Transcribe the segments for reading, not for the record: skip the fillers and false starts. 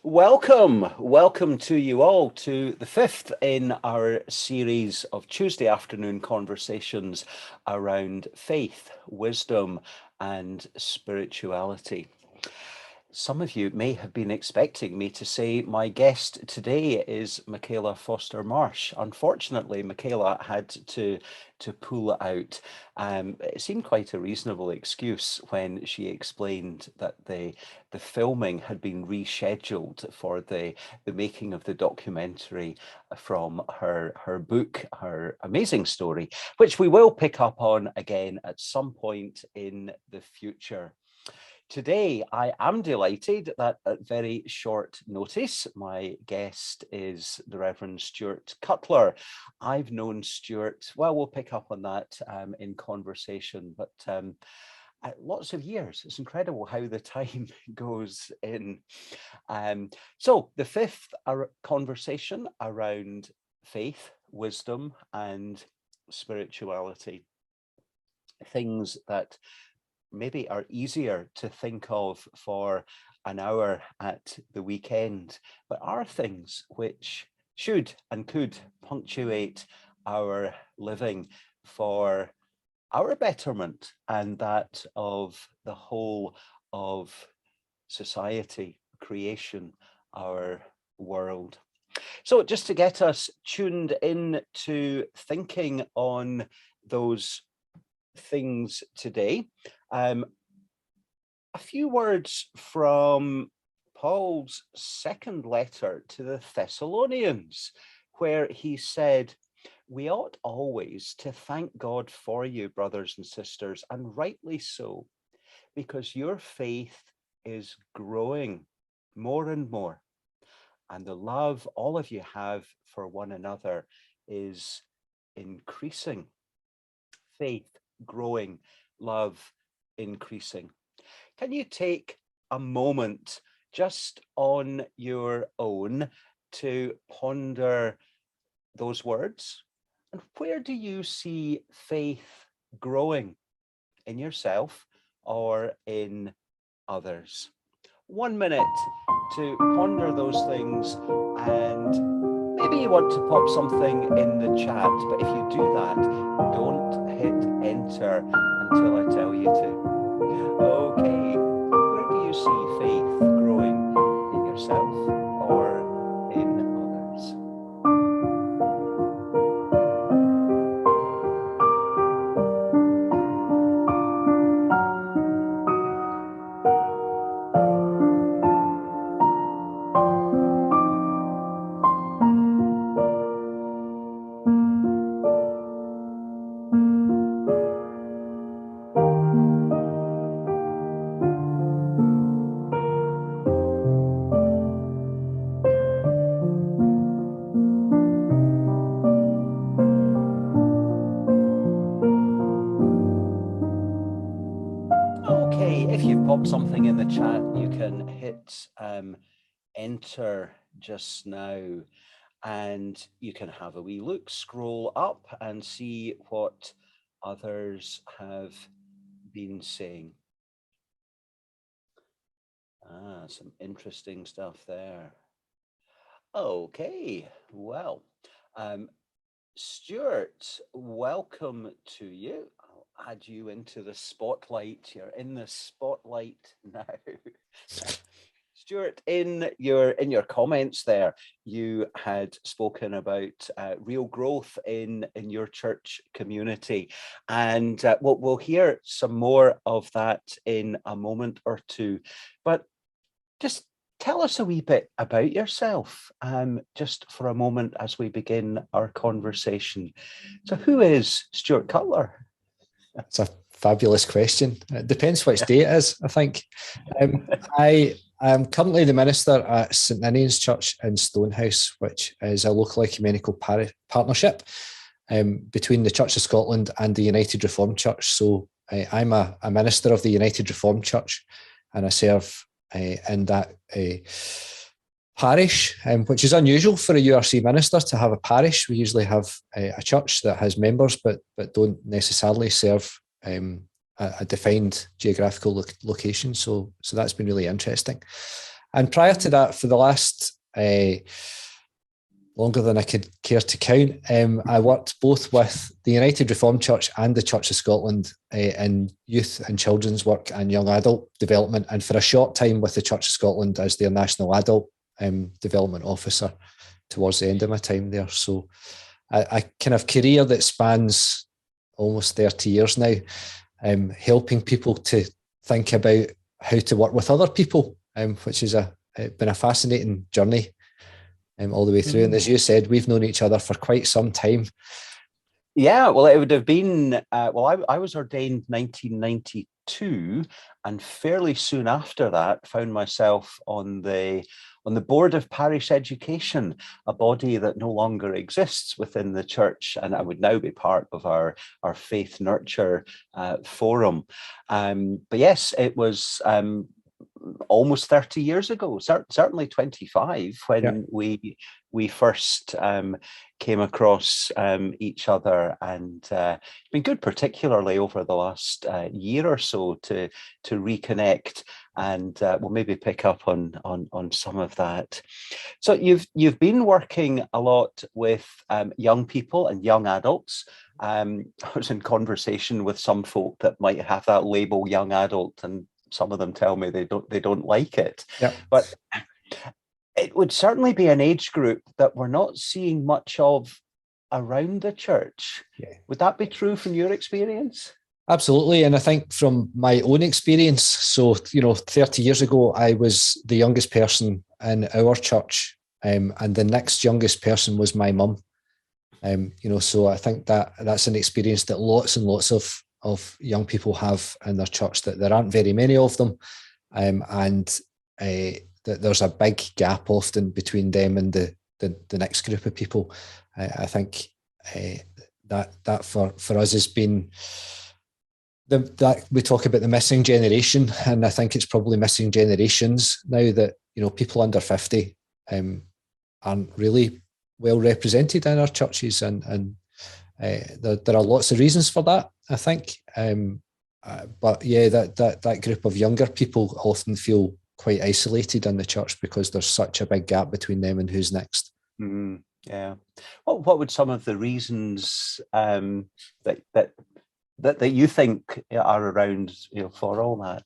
Welcome to you all to the fifth in our series of Tuesday afternoon conversations around faith, wisdom, and spirituality. Some of you may have been expecting me to say my guest today is Michaela Foster Marsh. Unfortunately, Michaela had to pull out. It seemed quite a reasonable excuse when she explained that the filming had been rescheduled for the making of the documentary from her book, her amazing story, which we will pick up on again at some point in the future. Today, I am delighted that at very short notice, my guest is the Reverend Stewart Cutler. I've known Stewart, well, we'll pick up on that in conversation, but lots of years. It's incredible how the time goes in. So the fifth conversation around faith, wisdom, and spirituality. Things that maybe are easier to think of for an hour at the weekend, but are things which should and could punctuate our living for our betterment and that of the whole of society, creation, our world. So just to get us tuned in to thinking on those things today, a few words from Paul's second letter to the Thessalonians, where he said, "We ought always to thank God for you, brothers and sisters, and rightly so, because your faith is growing more and more, and the love all of you have for one another is increasing." Faith growing, love increasing. Can you take a moment just on your own to ponder those words? And where do you see faith growing in yourself or in others? 1 minute to ponder those things, and maybe you want to pop something in the chat, but if you do that, don't hit enter until I tell you to. Okay, where do you see faith growing in yourself or in others? Something in the chat, you can hit enter just now, and you can have a wee look, scroll up and see what others have been saying. Some interesting stuff there. Okay, well, Stewart, welcome to you. I'll add you into the spotlight. You're in the spotlight now. Stewart, in your comments there, you had spoken about real growth in your church community, and we'll hear some more of that in a moment or two. But just tell us a wee bit about yourself, just for a moment as we begin our conversation. So who is Stewart Cutler? It's a fabulous question. It depends which day it is, I think. I am currently the minister at St Ninian's Church in Stonehouse, which is a local ecumenical partnership between the Church of Scotland and the United Reformed Church. So I'm a minister of the United Reformed Church, and I serve in that parish, which is unusual for a URC minister to have a parish. We usually have a church that has members, but don't necessarily serve a defined geographical location. So that's been really interesting. And prior to that, for the last longer than I could care to count, I worked both with the United Reformed Church and the Church of Scotland in youth and children's work and young adult development, and for a short time with the Church of Scotland as their national adult development officer towards the end of my time there. So a kind of career that spans almost 30 years now, helping people to think about how to work with other people, which has been a fascinating journey all the way through. And as you said, we've known each other for quite some time. Yeah, well, it would have been, I was ordained 1992, and fairly soon after that found myself on the board of parish education, a body that no longer exists within the church, and I would now be part of our faith nurture forum. But yes, it was almost 30 years ago, certainly 25, when we first came across each other, and it's been good, particularly over the last year or so, to reconnect, and we'll maybe pick up on some of that. So you've been working a lot with young people and young adults. I was in conversation with some folk that might have that label young adult, and some of them tell me they don't like it. Yeah. But it would certainly be an age group that we're not seeing much of around the church. Yeah. Would that be true from your experience? Absolutely. And I think from my own experience, so, 30 years ago, I was the youngest person in our church, and the next youngest person was my mum. So I think that's an experience that lots and lots of young people have in their church, that there aren't very many of them, and that there's a big gap often between them and the next group of people. I think that for us has been that we talk about the missing generation, and I think it's probably missing generations now, that people under 50 aren't really well represented in our churches, and there are lots of reasons for that, I think. But yeah, that group of younger people often feel quite isolated in the church because there's such a big gap between them and who's next. Mm, yeah. What would some of the reasons that you think are around, for all that?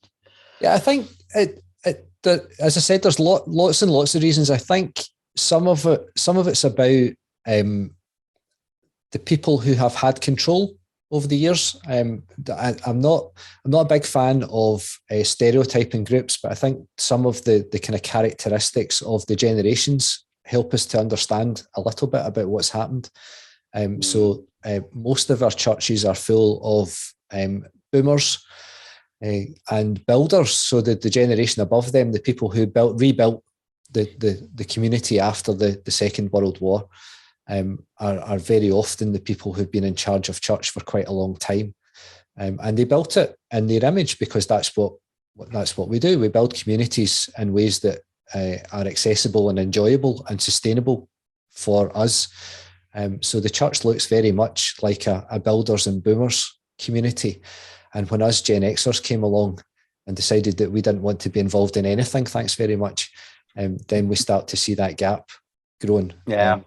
Yeah, I think as I said, there's lots and lots of reasons. I think some of it's about the people who have had control over the years. I'm not a big fan of stereotyping groups, but I think some of the kind of characteristics of the generations help us to understand a little bit about what's happened. So most of our churches are full of boomers and builders. So the generation above them, the people who rebuilt the community after the Second World War, are very often the people who've been in charge of church for quite a long time, and they built it in their image because that's what we do. We build communities in ways that are accessible and enjoyable and sustainable for us. So the church looks very much like a builders and boomers community. And when us Gen Xers came along and decided that we didn't want to be involved in anything, thanks very much, then we start to see that gap growing. Yeah.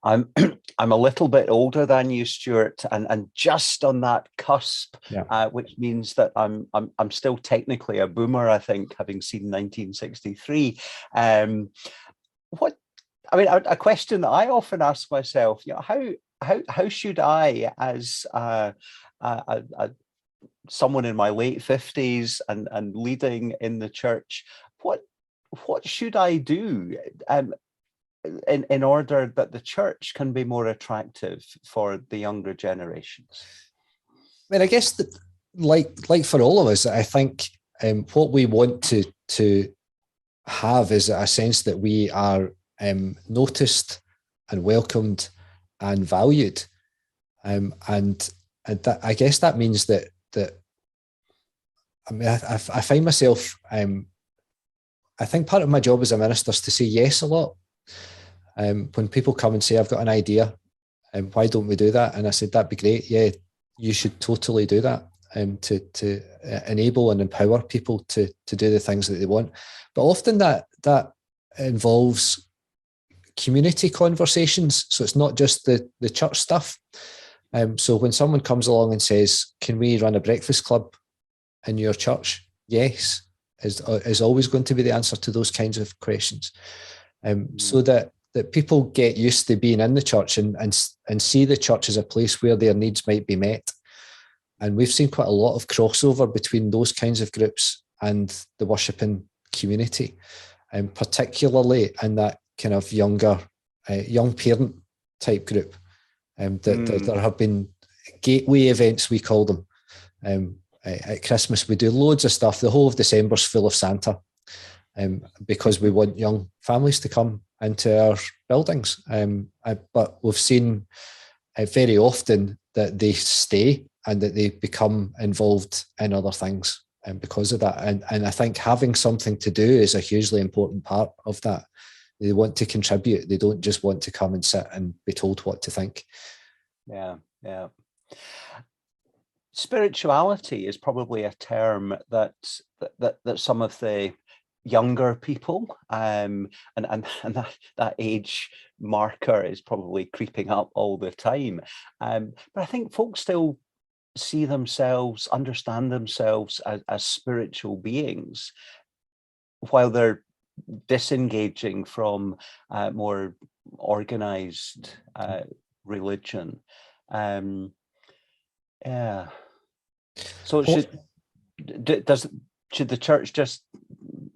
I'm a little bit older than you, Stuart, and just on that cusp, which means that I'm still technically a boomer, I think, having seen 1963. A question that I often ask myself, how should I, as someone in my late 50s and leading in the church, what should I do in order that the church can be more attractive for the younger generations? I mean, I guess that, like for all of us, I think what we want to have is a sense that we are noticed and welcomed and valued, and that, I guess that means that I find myself, I think part of my job as a minister is to say yes a lot. When people come and say, I've got an idea, why don't we do that? And I said, that'd be great. Yeah, you should totally do that. to enable and empower people to do the things that they want. But often that involves community conversations. So it's not just the church stuff. So when someone comes along and says, can we run a breakfast club in your church? Yes, is always going to be the answer to those kinds of questions. So that people get used to being in the church and see the church as a place where their needs might be met. And we've seen quite a lot of crossover between those kinds of groups and the worshipping community, and particularly in that kind of young parent type group. There have been gateway events, we call them. At Christmas, we do loads of stuff. The whole of December's full of Santa, because we want young families to come into our buildings. But we've seen very often that they stay and that they become involved in other things because of that. And I think having something to do is a hugely important part of that. They want to contribute. They don't just want to come and sit and be told what to think. Yeah. Spirituality is probably a term that some of the younger people and that age marker is probably creeping up all the time. But I think folks still see themselves, understand themselves as spiritual beings, while they're disengaging from more organized religion. Yeah. So should the church just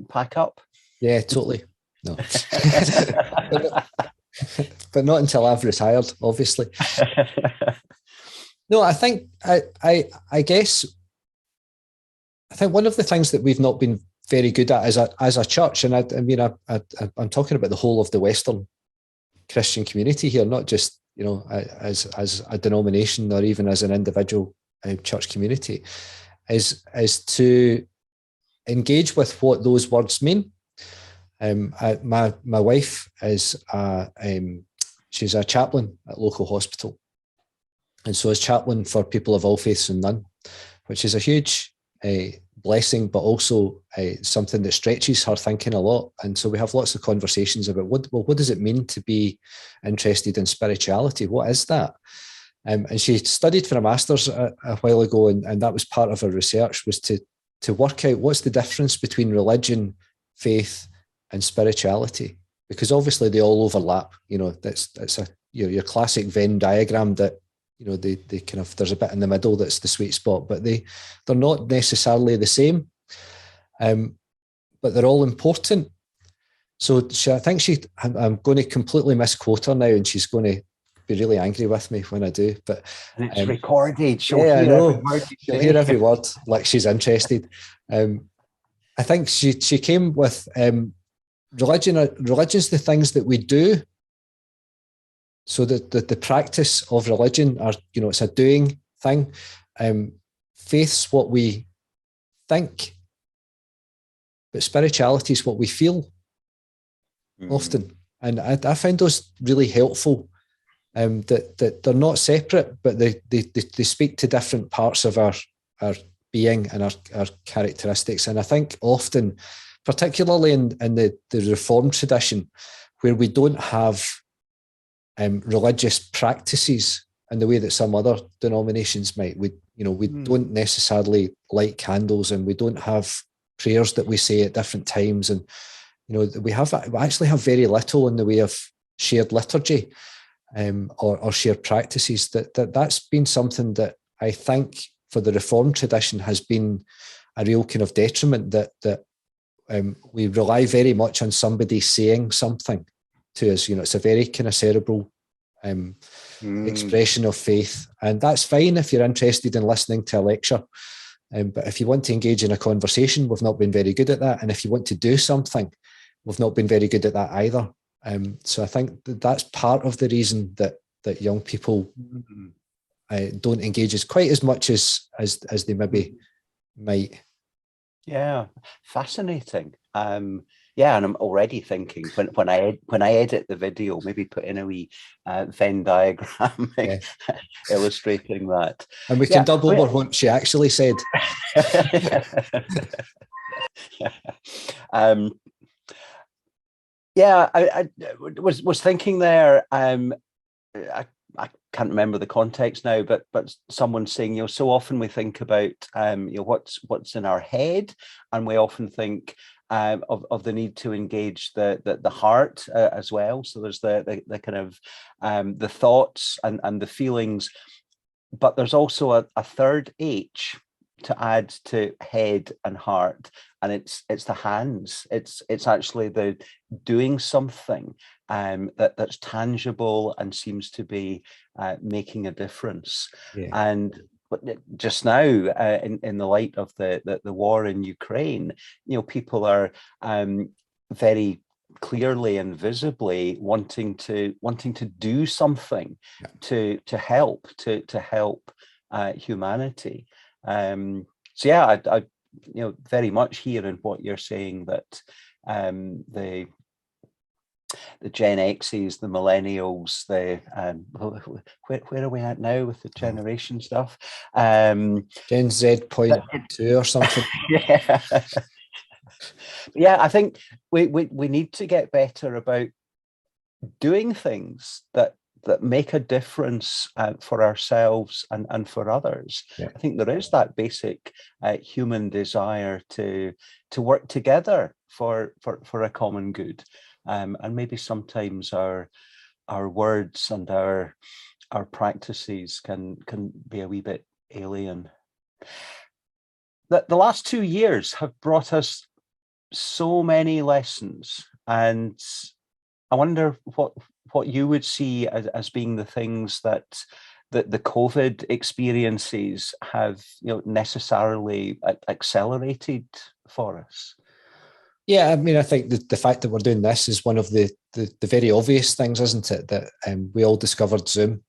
pack up? Yeah, totally. No. but not until I've retired, obviously. No, I think I guess one of the things that we've not been very good at as a church, and I'm talking about the whole of the Western Christian community here, not just as a denomination or even as an individual church community, is to engage with what those words mean. My wife is she's a chaplain at local hospital, and so is chaplain for people of all faiths and none, which is a huge blessing, but also something that stretches her thinking a lot. And so we have lots of conversations about what does it mean to be interested in spirituality? What is that? And she studied for a master's a while ago, and that was part of her research, was to work out what's the difference between religion, faith, and spirituality, because obviously they all overlap. That's your classic Venn diagram that they kind of, there's a bit in the middle that's the sweet spot, but they're not necessarily the same, but they're all important. So I think I'm going to completely misquote her now, and she's going to be really angry with me when I do. But and it's recorded. She'll hear every word, like she's interested. I think she came with religion's the things that we do. So the practice of religion it's a doing thing. Faith's what we think, but spirituality is what we feel often. And I find those really helpful. That they're not separate, but they speak to different parts of our being and our characteristics. And I think often, particularly in the Reformed tradition, where we don't have religious practices in the way that some other denominations might, we don't necessarily light candles, and we don't have prayers that we say at different times, and we actually have very little in the way of shared liturgy. Or shared practices. That's been something that I think for the Reformed tradition has been a real kind of detriment, that we rely very much on somebody saying something to us. It's a very kind of cerebral expression of faith, and that's fine if you're interested in listening to a lecture. But if you want to engage in a conversation, we've not been very good at that. And if you want to do something, we've not been very good at that either. So I think that's part of the reason that young people don't engage quite as much as they maybe might. Yeah, fascinating. Yeah, and I'm already thinking when I edit the video, maybe put in a wee Venn diagram illustrating that. And we can double over what she actually said. I was thinking there. I can't remember the context now, but someone saying, so often we think about what's in our head, and we often think of the need to engage the heart as well. So there's the kind of the thoughts and the feelings, but there's also a third H to add to head and heart, and it's the hands. It's actually the doing something that's tangible and seems to be making a difference. And just now, in the light of the war in Ukraine, people are very clearly and visibly wanting to do something to help humanity. So yeah, I very much hear in what you're saying that the Gen X's, the millennials, the where are we at now with the generation stuff? Gen Z.2 or something. Yeah, I think we need to get better about doing things that make a difference for ourselves and for others. I think there is that basic human desire to work together for a common good, and maybe sometimes our words and our practices can be a wee bit alien. The last 2 years have brought us so many lessons, and I wonder what you would see as being the things that the COVID experiences have necessarily accelerated for us. Yeah, I mean, I think the fact that we're doing this is one of the very obvious things, isn't it? That we all discovered Zoom.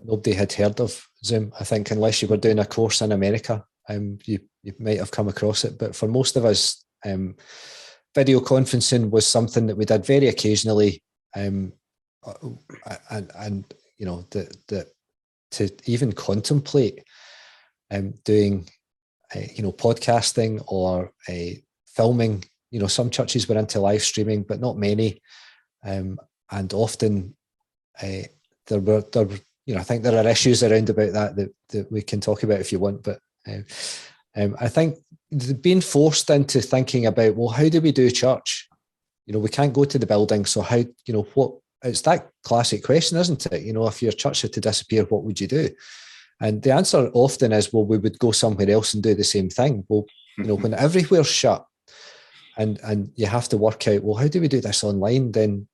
Nobody had heard of Zoom, I think, unless you were doing a course in America. You might have come across it, but for most of us, video conferencing was something that we did very occasionally, and to even contemplate doing podcasting or filming. Some churches were into live streaming, but not many, and often there were I think there are issues around about that we can talk about if you want, but I think being forced into thinking about, well, how do we do church? We can't go to the building, so how, what? It's that classic question, isn't it? If your church had to disappear, what would you do? And the answer often is, well, we would go somewhere else and do the same thing. Well, when everywhere's shut and you have to work out, well, how do we do this online? Then,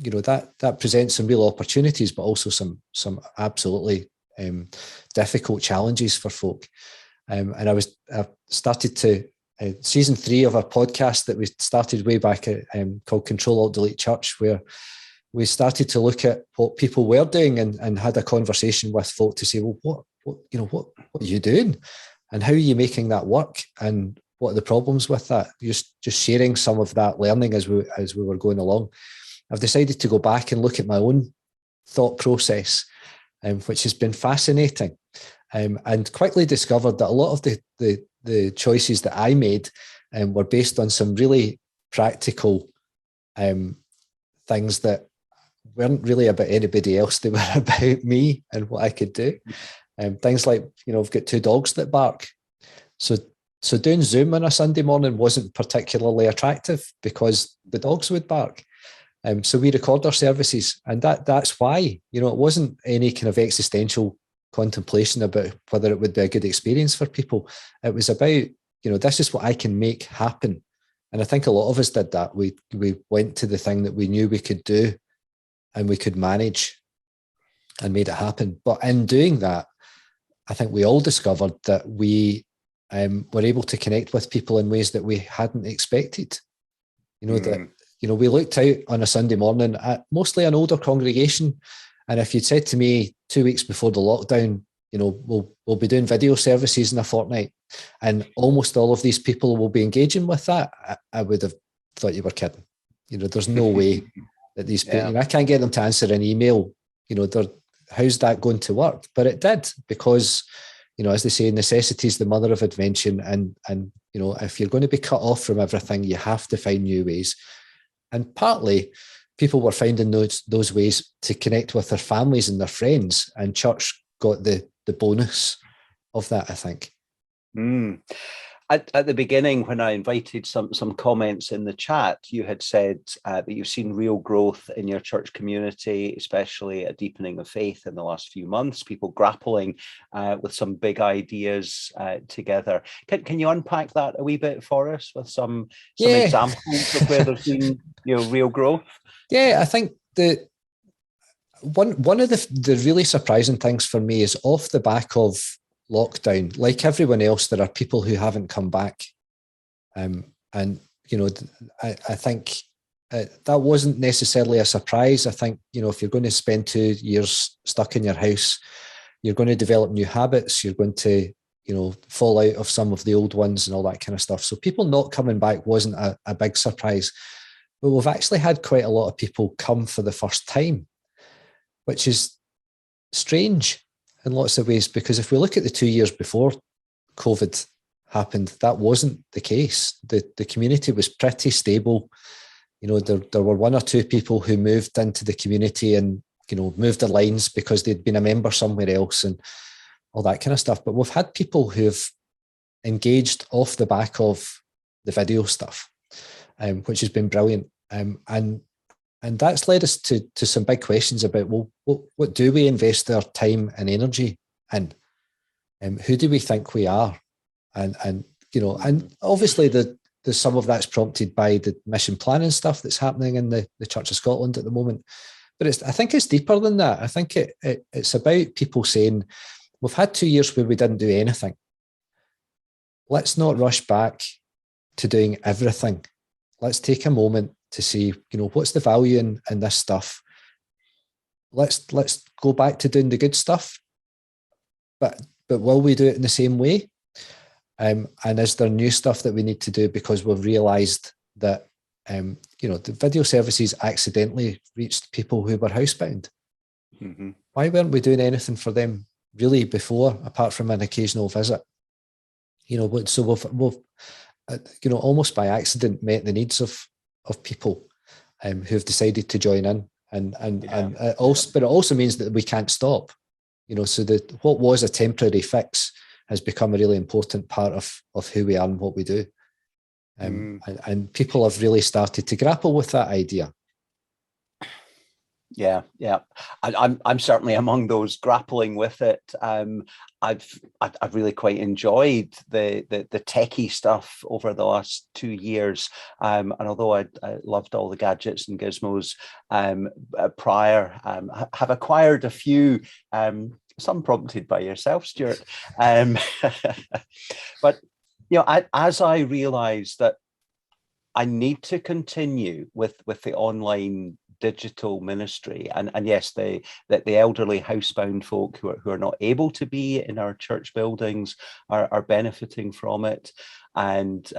that presents some real opportunities, but also some absolutely difficult challenges for folk. And I started to season 3 of a podcast that we started way back called Control Alt Delete Church, where we started to look at what people were doing and had a conversation with folk to say, well, what are you doing, and how are you making that work, and what are the problems with that? Just sharing some of that learning as we were going along. I've decided to go back and look at my own thought process, which has been fascinating, and quickly discovered that a lot of the choices that I made were based on some really practical things that weren't really about anybody else. They were about me and what I could do. Things like, I've got 2 dogs that bark. So doing Zoom on a Sunday morning wasn't particularly attractive because the dogs would bark. So we record our services, and that's why, it wasn't any kind of existential contemplation about whether it would be a good experience for people. It was about, this is what I can make happen. And I think a lot of us did that. We went to the thing that we knew we could do and we could manage and made it happen. But in doing that, I think we all discovered that we were able to connect with people in ways that we hadn't expected. That we looked out on a Sunday morning at mostly an older congregation, and if you'd said to me 2 weeks before the lockdown, we'll be doing video services in a fortnight, and almost all of these people will be engaging with that, I would have thought you were kidding. There's no way that these people, Yeah. I can't get them to answer an email. How's that going to work? But it did, because, as they say, necessity is the mother of invention. And if you're going to be cut off from everything, you have to find new ways. And partly people were finding those ways to connect with their families and their friends, and church got the bonus of that, I think. At the beginning, when I invited some comments in the chat, you had said that you've seen real growth in your church community, especially a deepening of faith in the last few months, people grappling with some big ideas together. Can you unpack that a wee bit for us with some examples of where there's been real growth? Yeah, I think the one of the really surprising things for me is, off the back of lockdown, like everyone else, there are people who haven't come back. And, I think that wasn't necessarily a surprise. I think, if you're going to spend 2 years stuck in your house, you're going to develop new habits. You're going to, fall out of some of the old ones and all that kind of stuff. So people not coming back wasn't a big surprise. But we've actually had quite a lot of people come for the first time, which is strange in lots of ways, because if we look at the 2 years before COVID happened, that wasn't the case. The community was pretty stable. There were 1 or 2 people who moved into the community and, moved their lines because they'd been a member somewhere else and all that kind of stuff. But we've had people who've engaged off the back of the video stuff, which has been brilliant. And that's led us to some big questions about, well, what do we invest our time and energy in? Who do we think we are? And obviously there's some of that's prompted by the mission planning stuff that's happening in the Church of Scotland at the moment. But I think it's deeper than that. I think it's about people saying, we've had 2 years where we didn't do anything. Let's not rush back to doing everything. Let's take a moment to see, what's the value in this stuff? Let's go back to doing the good stuff, but will we do it in the same way? And is there new stuff that we need to do because we've realised that the video services accidentally reached people who were housebound? Mm-hmm. Why weren't we doing anything for them really before, apart from an occasional visit? So we've almost by accident met the needs of people who've decided to join in, and it also means that we can't stop. So that what was a temporary fix has become a really important part of who we are and what we do. And people have really started to grapple with that idea. Yeah. I'm certainly among those grappling with it. I've really quite enjoyed the techie stuff over the last 2 years. And although I loved all the gadgets and gizmos prior, have acquired a few, some prompted by yourself, Stewart. But as I realised that I need to continue with the online digital ministry, and yes, the elderly housebound folk who are not able to be in our church buildings are benefiting from it. And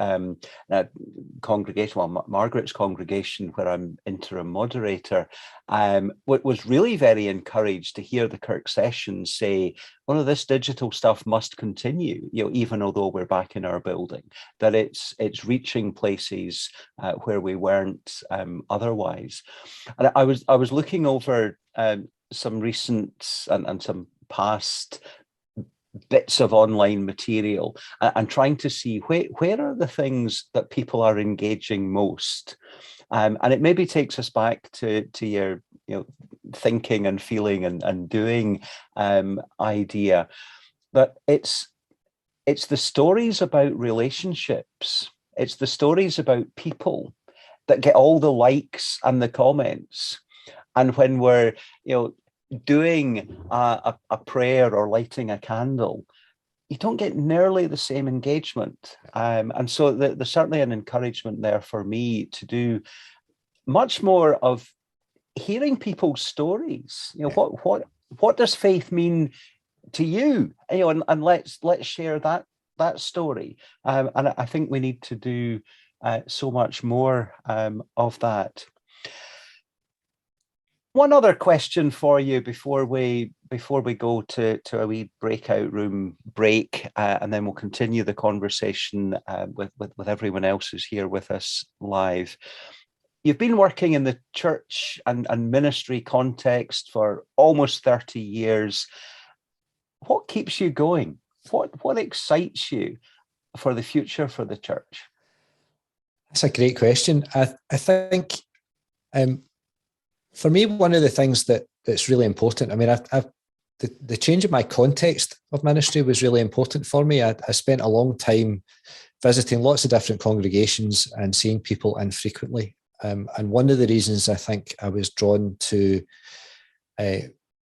congregation, well, Margaret's congregation, where I'm interim moderator, was really very encouraged to hear the Kirk sessions say, well, this digital stuff must continue, even although we're back in our building, that it's reaching places where we weren't otherwise. And I was looking over some recent and some past bits of online material and trying to see where are the things that people are engaging most. And it maybe takes us back to your thinking and feeling and doing idea, that it's the stories about relationships, it's the stories about people that get all the likes and the comments. And when we're doing a prayer or lighting a candle, you don't get nearly the same engagement. And so there's certainly an encouragement there for me to do much more of hearing people's stories. What does faith mean to you? And let's share that story. And I think we need to do so much more of that. One other question for you before we go to a wee breakout room break, and then we'll continue the conversation with everyone else who's here with us live. You've been working in the church and ministry context for almost 30 years. What keeps you going? What excites you for the future for the church? That's a great question. I think for me, one of the things that's really important, I mean, the change in my context of ministry was really important for me. I spent a long time visiting lots of different congregations and seeing people infrequently. And one of the reasons I think I was drawn to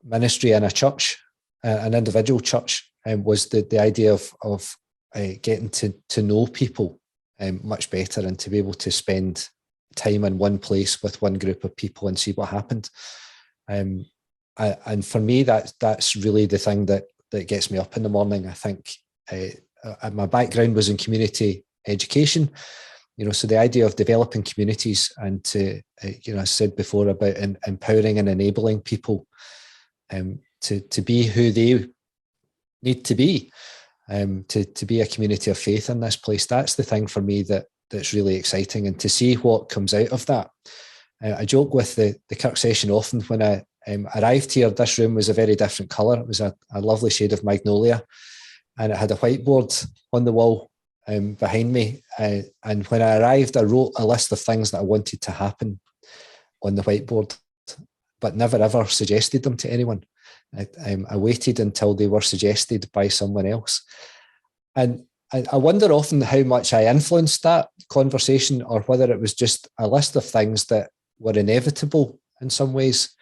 ministry in a church, an individual church, was the idea of getting to know people much better and to be able to spend time in one place with one group of people and see what happened. And for me, that's really the thing that gets me up in the morning. I think my background was in community education, so the idea of developing communities and to, I said before about empowering and enabling people to be who they need to be a community of faith in this place. That's the thing for me that's really exciting, and to see what comes out of that. I joke with the Kirk session often. When I arrived here, this room was a very different colour. It was a lovely shade of magnolia, and it had a whiteboard on the wall behind me. And when I arrived, I wrote a list of things that I wanted to happen on the whiteboard, but never ever suggested them to anyone. I waited until they were suggested by someone else. And I wonder often how much I influenced that conversation, or whether it was just a list of things that were inevitable in some ways.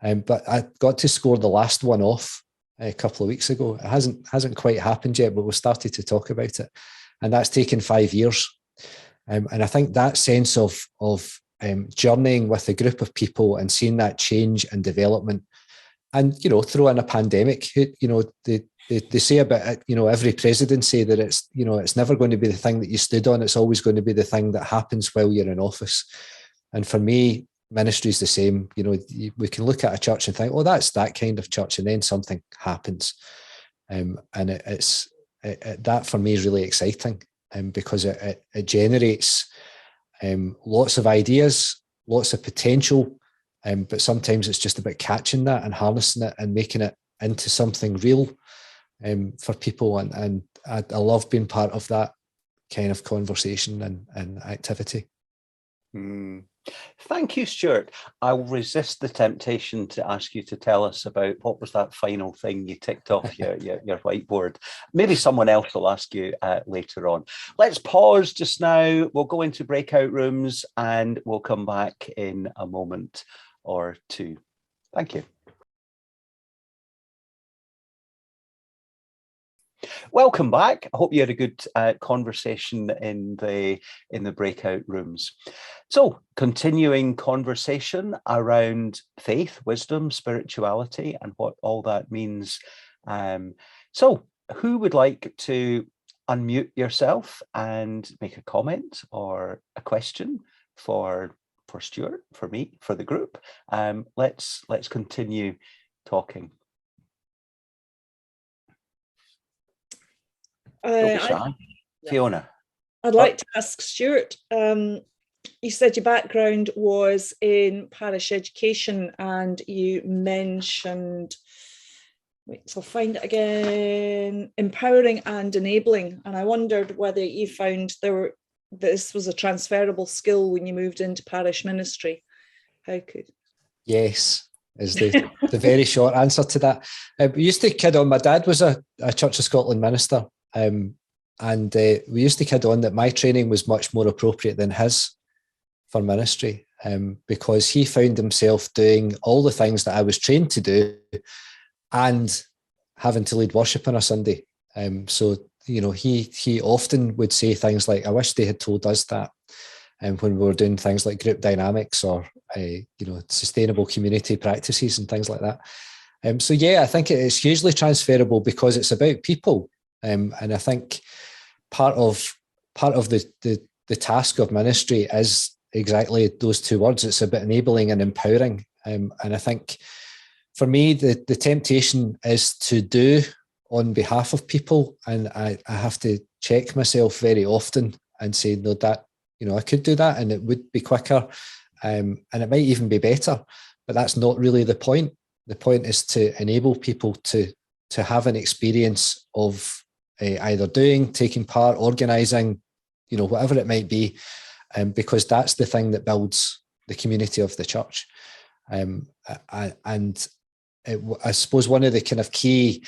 But I got to score the last one off a couple of weeks ago. It hasn't quite happened yet, but we started to talk about it. And that's taken 5 years. And I think that sense of journeying with a group of people and seeing that change and development, and, throw in a pandemic, they say about it, every presidency that it's never going to be the thing that you stood on. It's always going to be the thing that happens while you're in office. And for me, ministry is the same. We can look at a church and think, oh, that's that kind of church. And then something happens. And that for me is really exciting, because it generates lots of ideas, lots of potential. But sometimes it's just about catching that and harnessing it and making it into something real for people. And I love being part of that kind of conversation and activity. Thank you, Stuart. I'll resist the temptation to ask you to tell us about what was that final thing you ticked off your whiteboard. Maybe someone else will ask you later on. Let's pause just now. We'll go into breakout rooms and we'll come back in a moment or two. Thank you. Welcome back. I hope you had a good conversation in the breakout rooms. So, continuing conversation around faith, wisdom, spirituality, and what all that means. So, who would like to unmute yourself and make a comment or a question for Stuart, for me, for the group? Let's continue talking. Fiona. I'd like to ask Stuart, you said your background was in parish education, and you mentioned, I'll find it again, empowering and enabling. And I wondered whether you found this was a transferable skill when you moved into parish ministry. Yes, is the very short answer to that. We used to kid on, my dad was a Church of Scotland minister. And we used to kid on that my training was much more appropriate than his for ministry, because he found himself doing all the things that I was trained to do and having to lead worship on a Sunday. So, he often would say things like, I wish they had told us that when we were doing things like group dynamics or, sustainable community practices and things like that. So, yeah, I think it's hugely transferable because it's about people. And I think part of the the task of ministry is exactly those two words. It's about enabling and empowering. And I think for me, the temptation is to do on behalf of people. And I have to check myself very often and say, no, that, I could do that and it would be quicker. And it might even be better, but that's not really the point. The point is to enable people to have an experience of either doing, taking part, organising, whatever it might be, because that's the thing that builds the community of the church. And I suppose one of the kind of key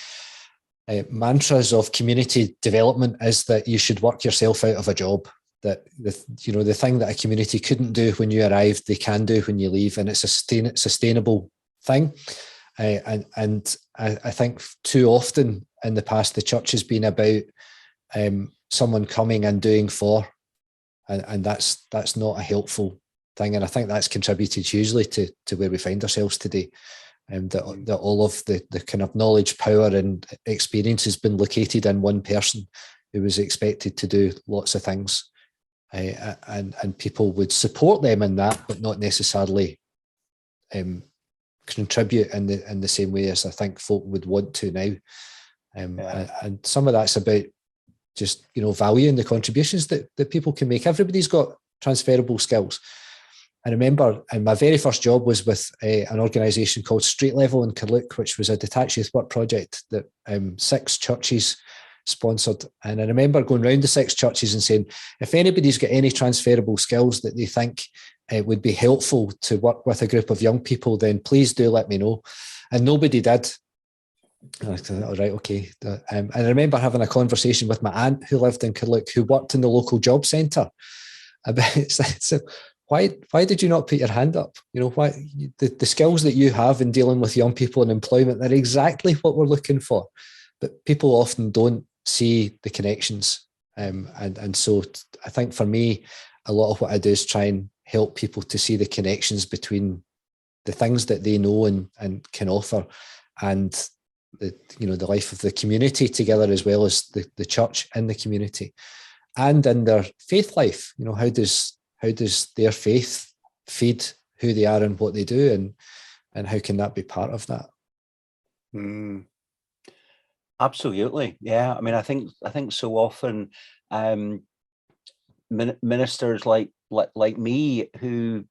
mantras of community development is that you should work yourself out of a job. That the thing that a community couldn't do when you arrived, they can do when you leave, and it's a sustainable thing. And I think too often in the past, the church has been about someone coming and doing for, and that's not a helpful thing. And I think that's contributed hugely to where we find ourselves today. That all of the kind of knowledge, power, and experience has been located in one person who was expected to do lots of things, and people would support them in that, but not necessarily contribute in the same way as I think folk would want to now. And some of that's about just valuing the contributions that people can make. Everybody's got transferable skills. I remember my very first job was with an organisation called Street Level in Carluke, which was a detached youth work project that 6 churches sponsored. And I remember going round the 6 churches and saying, if anybody's got any transferable skills that they think would be helpful to work with a group of young people, then please do let me know. And nobody did. And I thought, all right, okay. And I remember having a conversation with my aunt who lived in Carluke, who worked in the local job centre, about so why did you not put your hand up? Why the skills that you have in dealing with young people in employment, they're exactly what we're looking for. But people often don't see the connections. And so I think for me, a lot of what I do is try and help people to see the connections between the things that they know and can offer, and the life of the community together, as well as the church in the community, and in their faith life. How does their faith feed who they are and what they do, and how can that be part of that? Absolutely, yeah. I mean, I think so often ministers like me, who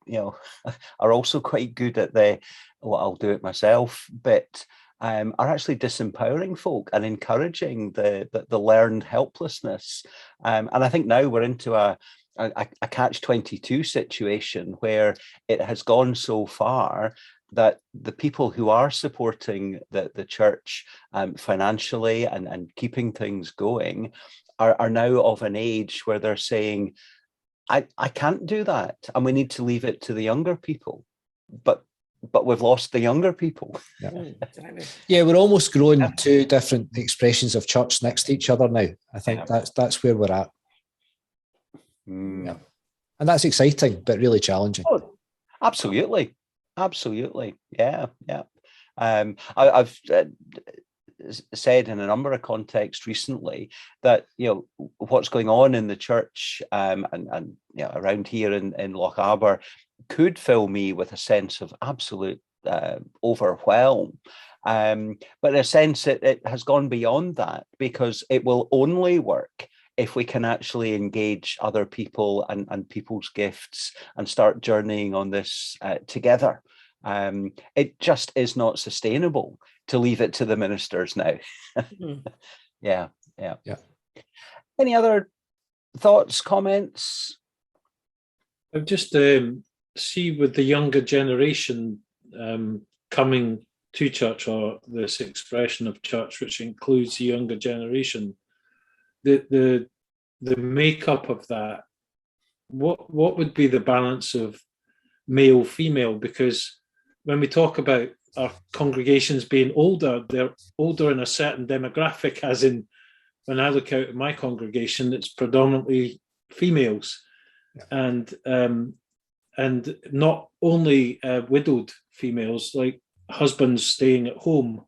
are also quite good at I'll do it myself, but are actually disempowering folk and encouraging the learned helplessness. And I think now we're into a catch-22 situation where it has gone so far that the people who are supporting the church financially and keeping things going are now of an age where they're saying, I can't do that, and we need to leave it to the younger people. But we've lost the younger people. Yeah, we're almost growing 2 different expressions of church next to each other now. I think that's where we're at. Yeah. And that's exciting, but really challenging. Oh, absolutely. Yeah. I've said in a number of contexts recently that what's going on in the church and around here in Loch Aber could fill me with a sense of absolute overwhelm. But in a sense, it has gone beyond that, because it will only work if we can actually engage other people and people's gifts and start journeying on this together. It just is not sustainable to leave it to the ministers now. Yeah. Any other thoughts, comments? I've just see with the younger generation coming to church, or this expression of church, which includes the younger generation, the makeup of that, what would be the balance of male, female? Because when we talk about our congregations being older, they're older in a certain demographic, as in when I look out at my congregation, it's predominantly females. Yeah. And not only widowed females, like husbands staying at home.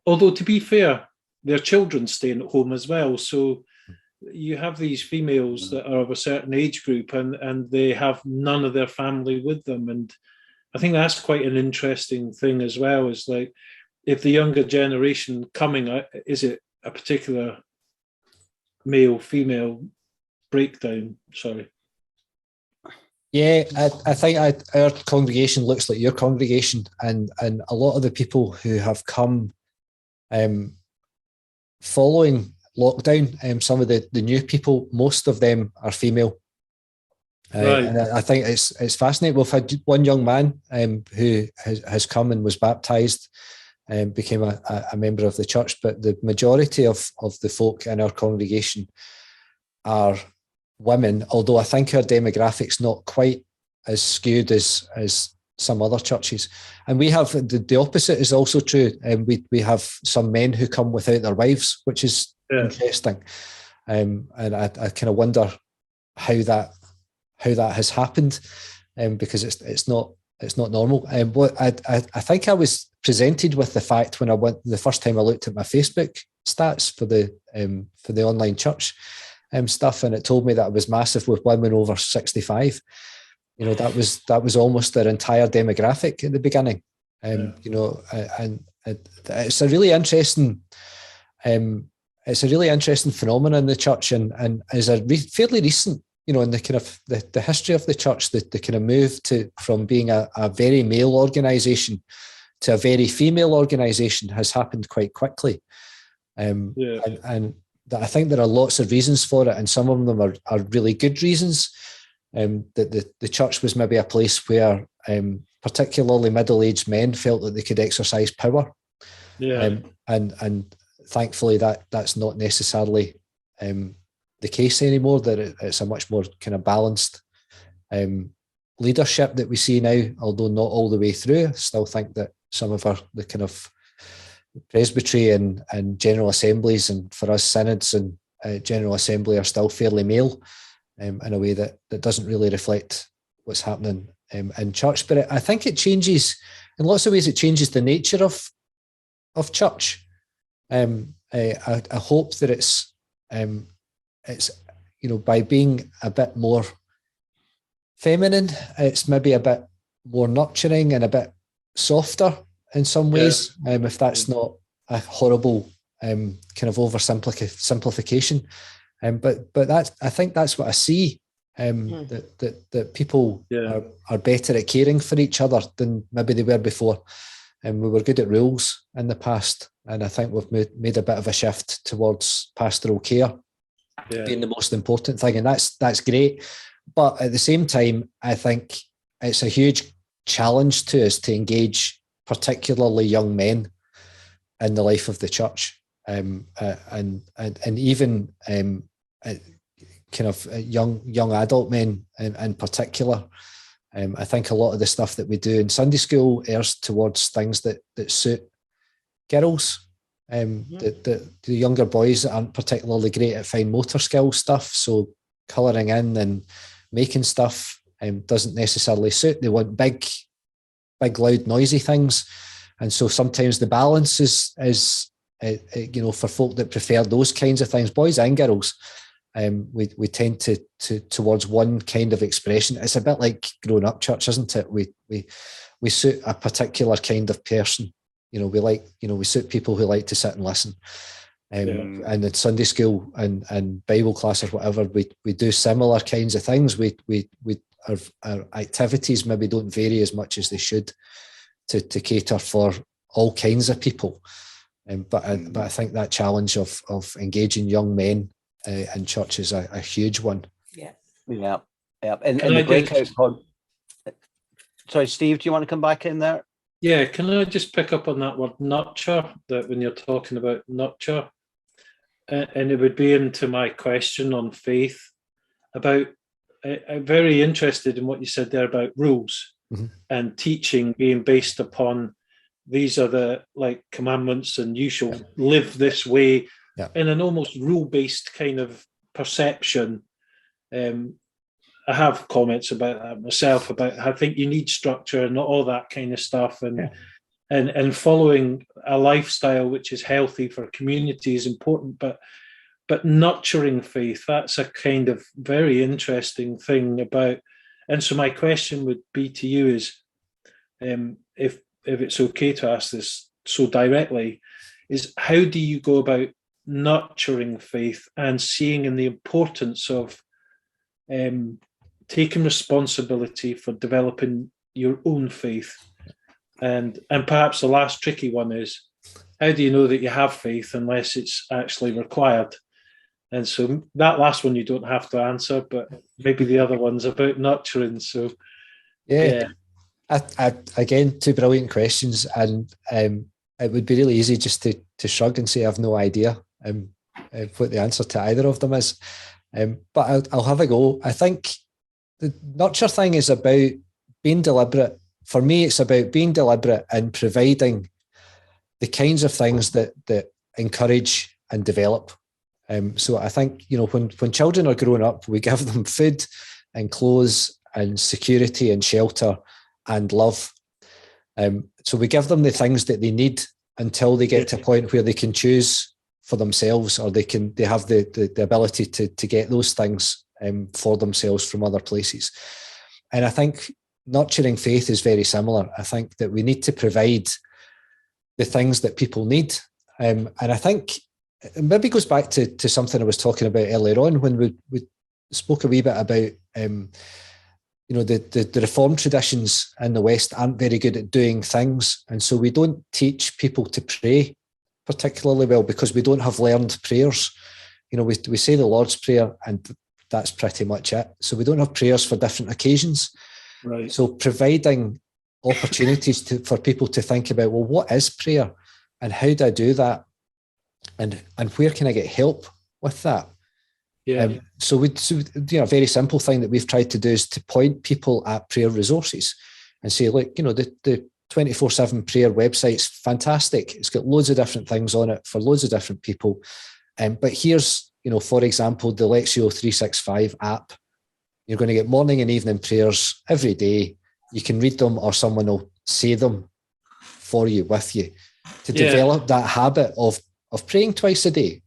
Although, to be fair, their children staying at home as well. So you have these females that are of a certain age group, and they have none of their family with them, and I think that's quite an interesting thing as well. Is like, if the younger generation coming, is it a particular male female breakdown? Sorry. Yeah, I think our congregation looks like your congregation, and a lot of the people who have come following lockdown, some of the new people, most of them are female. Right. And I think it's fascinating. We've had one young man who has come and was baptised and became a member of the church, but the majority of the folk in our congregation are women, although I think our demographic's not quite as skewed as some other churches. And we have the opposite is also true. We have some men who come without their wives, which is interesting. And I kind of wonder how that has happened, because it's not normal. What I think I was presented with the fact when I went the first time I looked at my Facebook stats for the online church stuff, and it told me that it was massive with women over 65. You know, that was almost their entire demographic at the beginning. You know, and it's a really interesting phenomenon in the church, and is a fairly recent, you know, in the kind of the history of the church, the kind of move from being a very male organisation to a very female organisation has happened quite quickly. And I think there are lots of reasons for it, and some of them are really good reasons. That the church was maybe a place where particularly middle-aged men felt that they could exercise power. And thankfully that's not necessarily the case anymore, that it's a much more kind of balanced leadership that we see now, although not all the way through. I still think that some of the kind of presbytery and general assemblies, and for us synods and general assembly, are still fairly male in a way that doesn't really reflect what's happening in church. But I think it changes, in lots of ways, it changes the nature of church. I hope that it's you know, by being a bit more feminine, it's maybe a bit more nurturing and a bit softer in some ways, if that's not a horrible kind of oversimplification. But that's, I think that's what I see, that people are better at caring for each other than maybe they were before. And we were good at rules in the past, and I think we've made a bit of a shift towards pastoral care being the most important thing, and that's great. But at the same time, I think it's a huge challenge to us to engage particularly young men in the life of the church, and even kind of young adult men in particular. I think a lot of the stuff that we do in Sunday school errs towards things that suit girls. The younger boys that aren't particularly great at fine motor skill stuff, so colouring in and making stuff doesn't necessarily suit. They want big, loud, noisy things, and so sometimes the balance is you know, for folk that prefer those kinds of things, boys and girls, we tend to towards one kind of expression. It's a bit like growing up church, isn't it? We suit a particular kind of person. You know, we suit people who like to sit and listen. And in Sunday school and Bible class or whatever, we do similar kinds of things. Our activities maybe don't vary as much as they should to cater for all kinds of people. But I think that challenge of engaging young men in church is a huge one. Yeah. And the breakout sorry, Steve, do you want to come back in there? Yeah, can I just pick up on that word nurture, that when you're talking about nurture, and it would be into my question on faith about, I'm very interested in what you said there about rules and teaching being based upon these are the like commandments and you shall live this way in an almost rule-based kind of perception. I have comments about that myself, about I think you need structure and all that kind of stuff, and following a lifestyle which is healthy for community is important. But But nurturing faith, that's a kind of very interesting thing about. And so my question would be to you is, if it's okay to ask this so directly, is how do you go about nurturing faith and seeing in the importance of taking responsibility for developing your own faith? And perhaps the last tricky one is, how do you know that you have faith unless it's actually required? And so that last one you don't have to answer, but maybe the other one's about nurturing. So yeah. I, again, two brilliant questions, and it would be really easy just to shrug and say I've no idea what the answer to either of them is. But I'll have a go. I think the nurture thing is about being deliberate. For me, it's about being deliberate and providing the kinds of things that encourage and develop. So I think, when children are growing up, we give them food and clothes and security and shelter and love. So we give them the things that they need until they get to a point where they can choose for themselves, or they have the ability to get those things for themselves from other places. And I think nurturing faith is very similar. I think that we need to provide the things that people need. And I think it maybe goes back to something I was talking about earlier on when we spoke a wee bit about, the Reformed traditions in the West aren't very good at doing things. And so we don't teach people to pray particularly well because we don't have learned prayers. We say the Lord's Prayer and that's pretty much it. So we don't have prayers for different occasions. Right. So providing opportunities for people to think about, well, what is prayer and how do I do that? And where can I get help with that? Yeah. So a very simple thing that we've tried to do is to point people at prayer resources and say, look, the 24/7 prayer website's fantastic. It's got loads of different things on it for loads of different people. But here's, for example, the Lectio 365 app. You're going to get morning and evening prayers every day. You can read them or someone will say them for you, with you, to develop that habit of praying twice a day,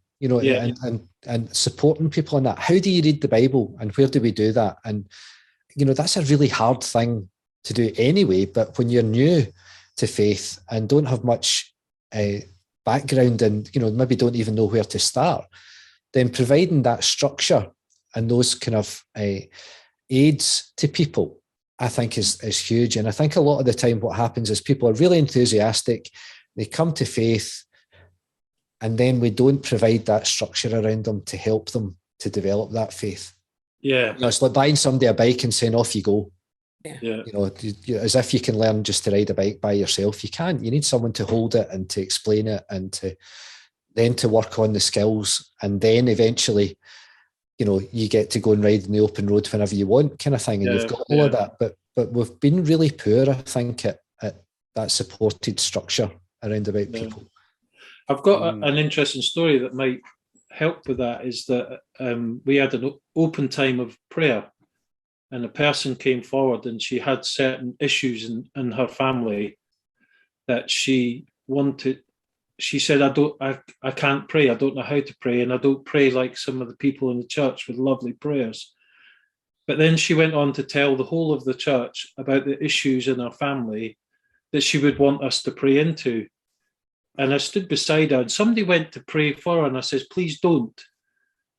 and supporting people in that. How do you read the Bible and where do we do that? And, that's a really hard thing to do anyway. But when you're new to faith and don't have much background and, maybe don't even know where to start, then providing that structure and those kind of aids to people, I think is huge. And I think a lot of the time what happens is people are really enthusiastic, they come to faith, and then we don't provide that structure around them to help them to develop that faith. Yeah. It's like buying somebody a bike and saying, off you go. Yeah. As if you can learn just to ride a bike by yourself. You can't. You need someone to hold it and to explain it and to work on the skills. And then eventually, you get to go and ride in the open road whenever you want, kind of thing. And you've got all of that. But we've been really poor, I think, at that supported structure around about people. I've got an interesting story that might help with that, is that we had an open time of prayer and a person came forward and she had certain issues in her family that she wanted. She said, I can't pray. I don't know how to pray. And I don't pray like some of the people in the church with lovely prayers. But then she went on to tell the whole of the church about the issues in her family that she would want us to pray into. And I stood beside her and somebody went to pray for her and I says, please don't,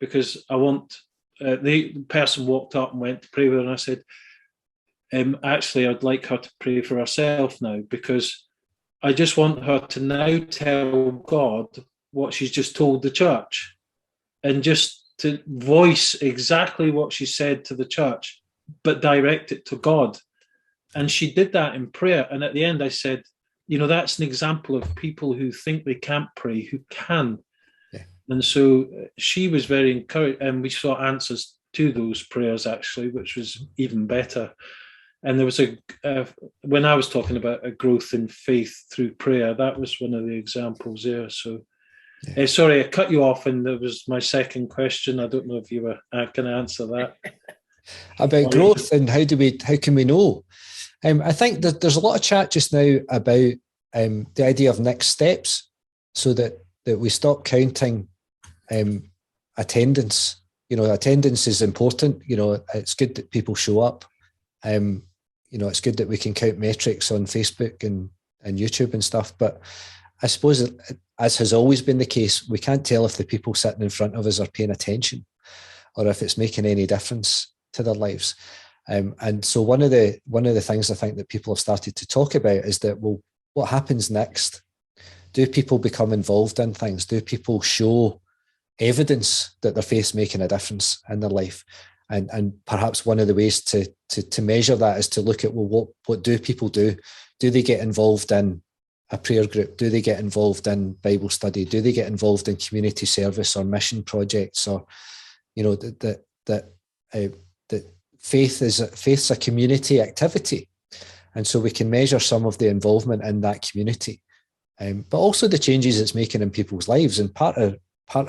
because I want, the person walked up and went to pray with her and I said, actually, I'd like her to pray for herself now, because I just want her to now tell God what she's just told the church and just to voice exactly what she said to the church, but direct it to God. And she did that in prayer. And at the end I said, that's an example of people who think they can't pray, who can. Yeah. And so she was very encouraged, and we saw answers to those prayers, actually, which was even better. And there was when I was talking about a growth in faith through prayer, that was one of the examples there. So, sorry, I cut you off, and that was my second question. I don't know if you can answer that. About growth and how can we know? I think that there's a lot of chat just now about the idea of next steps, so that we stop counting attendance. Attendance is important. It's good that people show up. It's good that we can count metrics on Facebook and YouTube and stuff. But I suppose, as has always been the case, we can't tell if the people sitting in front of us are paying attention or if it's making any difference to their lives. And so one of the things I think that people have started to talk about is that, well, what happens next? Do people become involved in things? Do people show evidence that their faith's making a difference in their life? And perhaps one of the ways to measure that is to look at, well, what do people do? Do they get involved in a prayer group? Do they get involved in Bible study? Do they get involved in community service or mission projects? Or, that faith's a community activity. And so we can measure some of the involvement in that community, but also the changes it's making in people's lives. And part of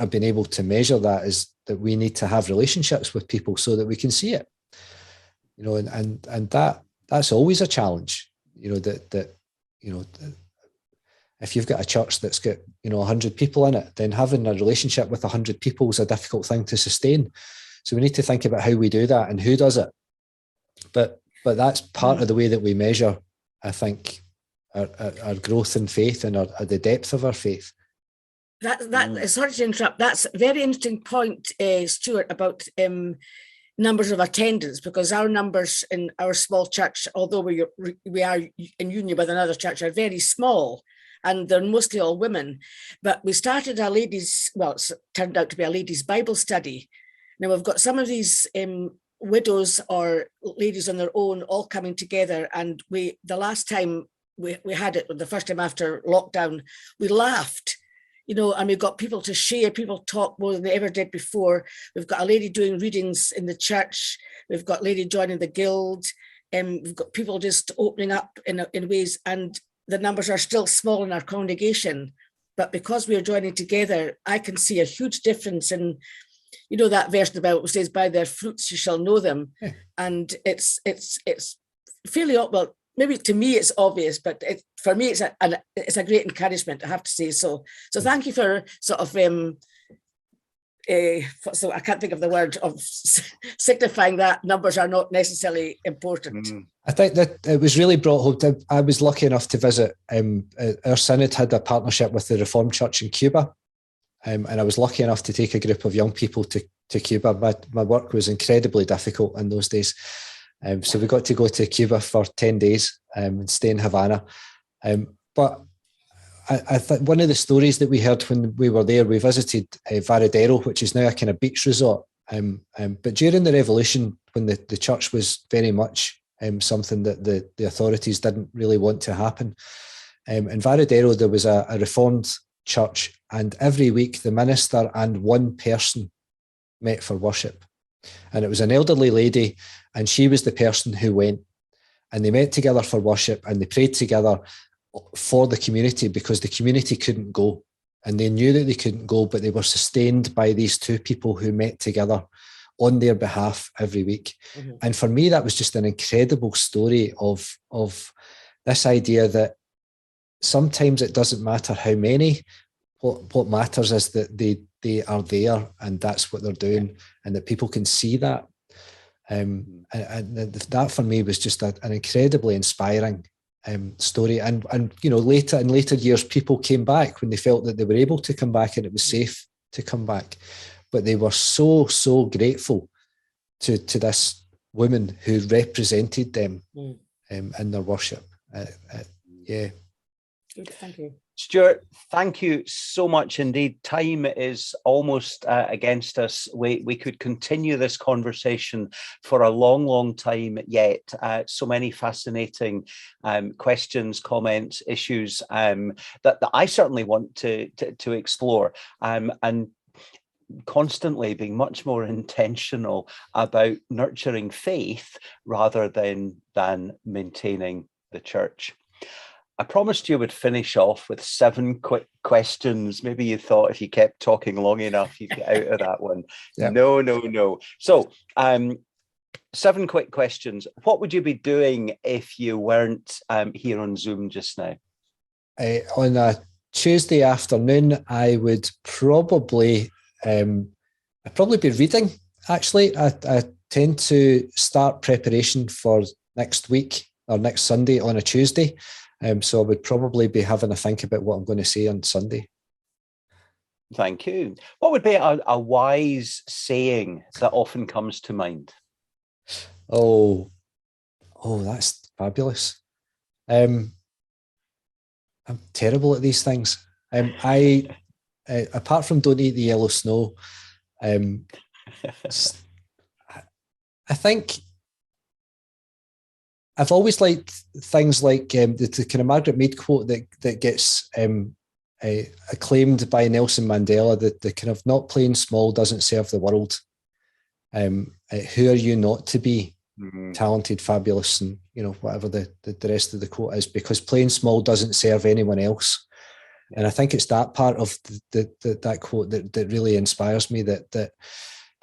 being able to measure that is that we need to have relationships with people so that we can see it. And that's always a challenge. If you've got a church that's got 100 people in it, then having a relationship with 100 people is a difficult thing to sustain. So we need to think about how we do that and who does it. But that's part of the way that we measure, I think, our growth in faith and the depth of our faith. Sorry to interrupt. That's a very interesting point, Stewart, about numbers of attendance, because our numbers in our small church, although we are in union with another church, are very small, and they're mostly all women. But we started it turned out to be a ladies' Bible study. Now we've got some of these widows or ladies on their own all coming together, and the last time we had it, the first time after lockdown, we laughed. And we've got people to share, people talk more than they ever did before. We've got a lady doing readings in the church. We've got a lady joining the guild. We've got people just opening up in ways, and the numbers are still small in our congregation. But because we are joining together, I can see a huge difference in, that verse in the Bible says, by their fruits you shall know them. Yeah. And it's fairly, well, maybe to me it's obvious, but for me it's a great encouragement, I have to say. So thank you for sort of so I can't think of the word of signifying that numbers are not necessarily important. I think that it was really brought home. I was lucky enough to visit. Our synod had a partnership with the Reformed Church in Cuba, and I was lucky enough to take a group of young people to Cuba. My work was incredibly difficult in those days. So we got to go to Cuba for 10 days and stay in Havana. But I think one of the stories that we heard when we were there, we visited Varadero, which is now a kind of beach resort. But during the revolution, when the church was very much something that the authorities didn't really want to happen, in Varadero there was a reformed church, and every week the minister and one person met for worship. And it was an elderly lady, and she was the person who went. And they met together for worship, and they prayed together for the community, because the community couldn't go. And they knew that they couldn't go, but they were sustained by these two people who met together on their behalf every week. Mm-hmm. And for me, that was just an incredible story of this idea that sometimes it doesn't matter how many. What matters is that they are there, and that's what they're doing, and that people can see that. And that for me was just an incredibly inspiring story. And later in later years, people came back when they felt that they were able to come back and it was safe to come back. But they were so grateful to this woman who represented them in their worship. Yeah. Good, thank you. Stewart, thank you so much indeed. Time is almost against us. We could continue this conversation for a long time yet. So many fascinating questions, comments, issues that I certainly want to explore, and constantly being much more intentional about nurturing faith rather than maintaining the church. I promised you would finish off with 7 quick questions. Maybe you thought if you kept talking long enough, you'd get out of that one. Yep. No. So 7 quick questions. What would you be doing if you weren't here on Zoom just now? On a Tuesday afternoon, I would probably I'd probably be reading, actually. I tend to start preparation for next week or next Sunday on a Tuesday. So I would probably be having a think about what I'm going to say on Sunday. Thank you. What would be a wise saying that often comes to mind? Oh, that's fabulous. I'm terrible at these things. I apart from don't eat the yellow snow, I think I've always liked things like the kind of Margaret Mead quote that gets acclaimed by Nelson Mandela, that the kind of not playing small doesn't serve the world. Who are you not to be? Talented, fabulous, and whatever the rest of the quote is, because playing small doesn't serve anyone else. And I think it's that part of that quote that really inspires me, that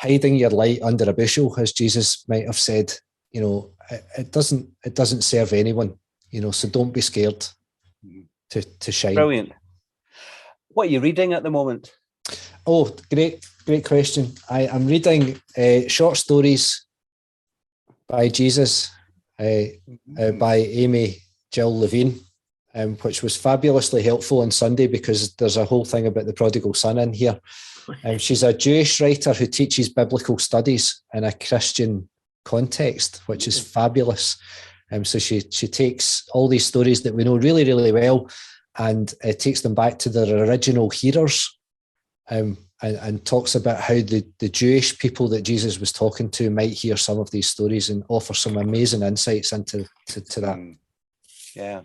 hiding your light under a bushel, as Jesus might have said, it doesn't serve anyone, so don't be scared to shine. Brilliant. What are you reading at the moment? Oh, great question. I'm reading short stories by Jesus by Amy Jill Levine, which was fabulously helpful on Sunday because there's a whole thing about the Prodigal Son in here. She's a Jewish writer who teaches biblical studies in a Christian context, which is fabulous. So she takes all these stories that we know really, really well and takes them back to their original hearers, and talks about how the Jewish people that Jesus was talking to might hear some of these stories, and offer some amazing insights into that. Yeah,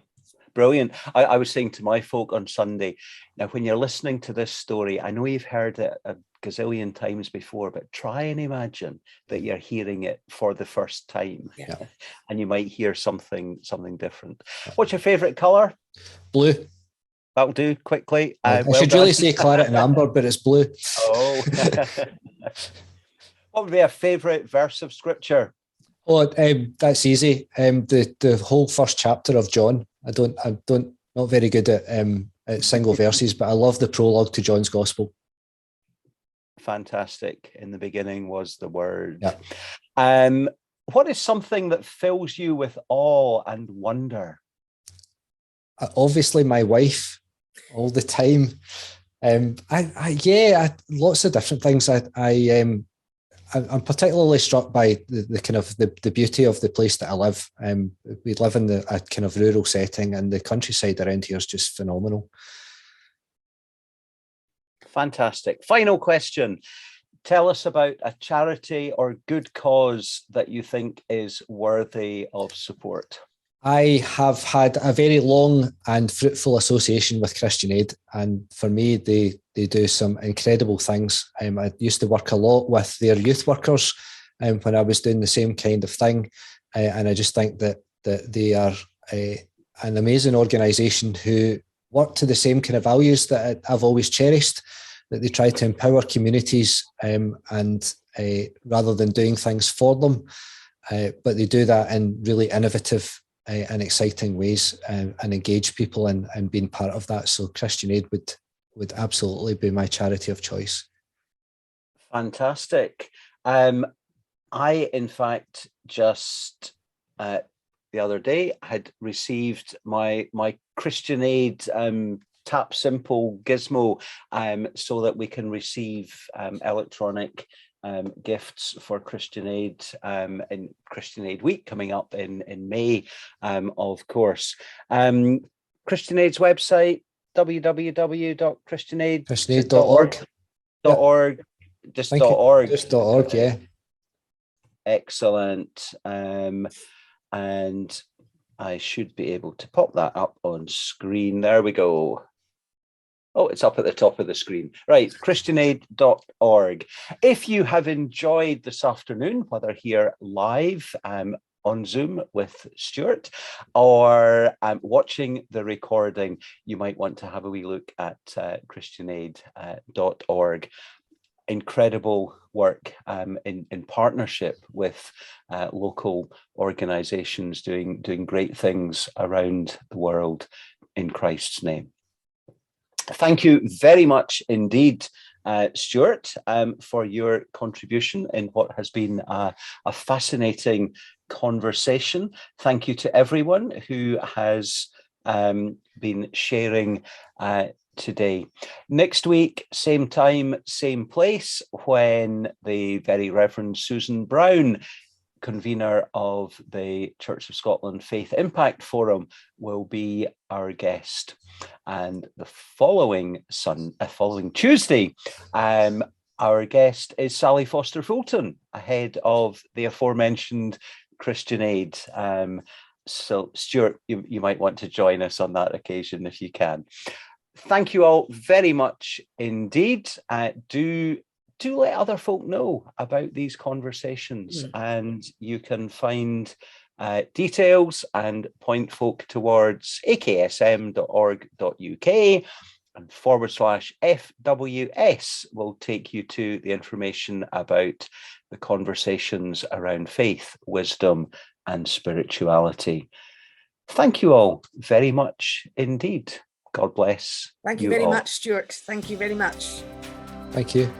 brilliant. I was saying to my folk on Sunday, now when you're listening to this story, I know you've heard it a gazillion times before, but try and imagine that you're hearing it for the first time. Yeah. And you might hear something different. What's your favourite colour? Blue. That'll do quickly. I should really say claret and amber, but it's blue. Oh. What would be a favourite verse of scripture? Oh, that's easy. The whole first chapter of John. Not very good at single verses, but I love the prologue to John's Gospel. Fantastic. In the beginning was the Word. Yeah. What is something that fills you with awe and wonder? Obviously, my wife, all the time. Lots of different things. I'm particularly struck by the kind of the beauty of the place that I live. We live in a kind of rural setting, and the countryside around here is just phenomenal. Fantastic. Final question. Tell us about a charity or good cause that you think is worthy of support. I have had a very long and fruitful association with Christian Aid, and for me, they do some incredible things. I used to work a lot with their youth workers when I was doing the same kind of thing, and I just think that they are an amazing organisation who work to the same kind of values that I've always cherished, that they try to empower communities and rather than doing things for them, but they do that in really innovative and exciting ways, and engage people in being part of that. So Christian Aid would absolutely be my charity of choice. Fantastic. I, in fact, just the other day had received my Christian Aid Tap Simple gizmo, so that we can receive electronic gifts for Christian Aid in Christian Aid Week coming up in May, of course. Christian Aid's website, www.christianaid.org. .org. Just .org. Just .org, yeah. Excellent. And I should be able to pop that up on screen. There we go. Oh, it's up at the top of the screen. Right, christianaid.org. If you have enjoyed this afternoon, whether here live on Zoom with Stewart or watching the recording, you might want to have a wee look at christianaid.org. Incredible work in partnership with local organisations doing great things around the world in Christ's name. Thank you very much indeed, Stewart, for your contribution in what has been a fascinating conversation. Thank you to everyone who has been sharing today. Next week, same time, same place, when the very Reverend Susan Brown, convener of the Church of Scotland Faith Impact Forum, will be our guest. And the following Tuesday, our guest is Sally Foster Fulton, ahead of the aforementioned Christian Aid. So Stewart, you might want to join us on that occasion if you can. Thank you all very much indeed. Do let other folk know about these conversations, and you can find details and point folk towards aksm.org.uk and /FWS will take you to the information about the conversations around faith, wisdom, and spirituality. Thank you all very much indeed. God bless. Thank you very much, Stuart. Thank you very much. Thank you.